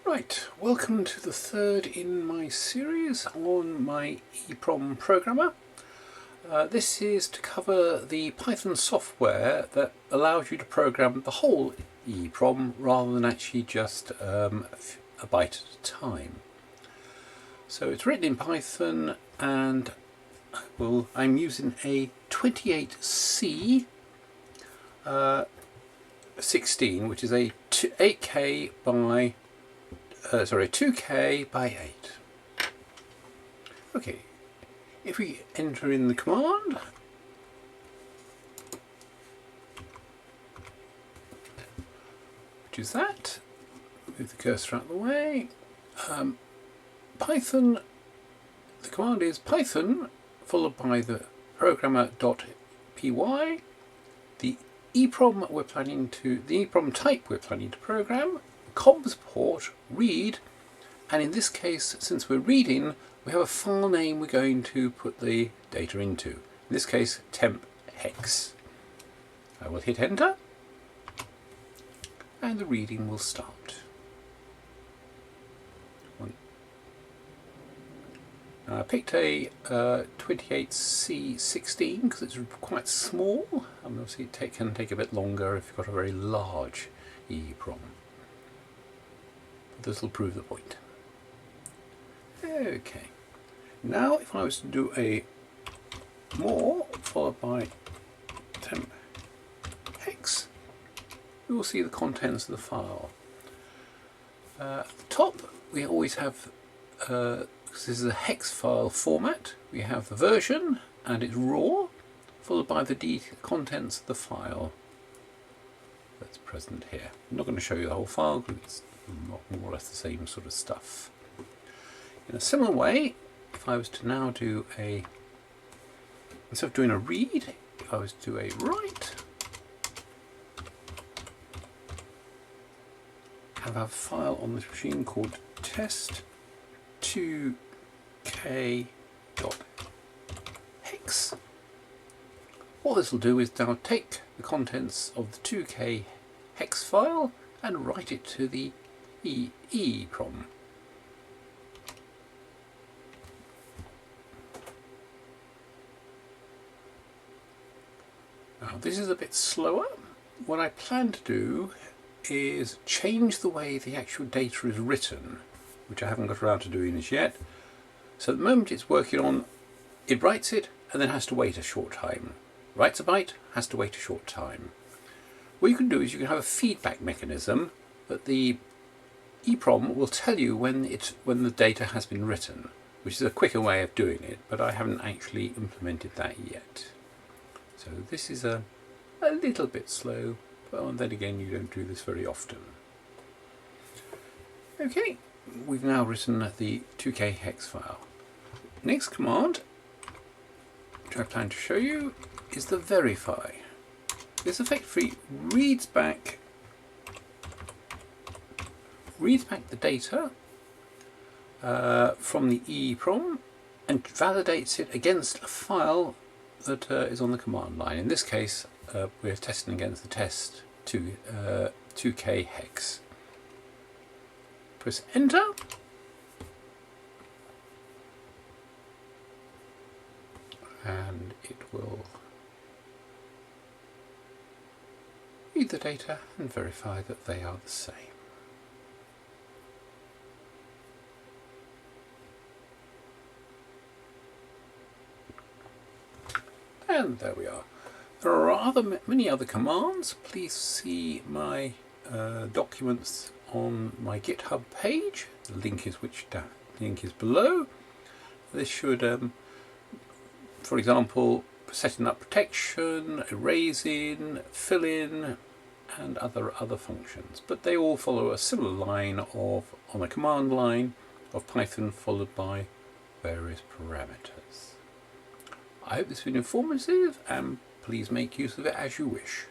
Right, welcome to the third in my series on my EPROM programmer. This is to cover the Python software that allows you to program the whole EPROM rather than actually just a byte at a time. So it's written in Python, and I'm using a 28C 16, which is a 2K by 8. Okay, if we enter in the command, which is that, move the cursor out of the way. Python, the command is Python followed by the programmer.py, the EPROM the EPROM type we're planning to program, comms port, read, and in this case, since we're reading, we have a file name we're going to put the data into. In this case, temp hex. I will hit enter, and the reading will start. I picked a 28C16 because it's quite small, and obviously it can take a bit longer if you've got a very large EPROM. But this will prove the point. Okay, now if I was to do a more followed by temp hex, we will see the contents of the file. At the top we always have this is a hex file format. We have the version and it's raw, followed by the contents of the file that's present here. I'm not going to show you the whole file because it's more or less the same sort of stuff. In a similar way, if I was to now do instead of doing a read, if I was to do a write, I have a file on this machine called test2k.hex. What this will do is now take the contents of the 2k hex file and write it to the EPROM. Now this is a bit slower. What I plan to do is change the way the actual data is written, which I haven't got around to doing as yet. So at the moment it's working on, it writes it and then has to wait a short time. Writes a byte, has to wait a short time. What you can do is you can have a feedback mechanism that the EPROM will tell you when the data has been written, which is a quicker way of doing it, but I haven't actually implemented that yet. So this is a little bit slow, but then again you don't do this very often. Okay, we've now written the 2k hex file. Next command, which I plan to show you, is the verify. This effectively reads back the data from the EPROM and validates it against a file that is on the command line. In this case, we're testing against the test 2k hex. Press enter, and it will read the data and verify that they are the same. And there we are. There are many other commands. Please see my documents on my GitHub page. The link is below. This should, for example, setting up protection, erasing, filling, and other functions. But they all follow a similar line on a command line of Python followed by various parameters. I hope this has been informative, and please make use of it as you wish.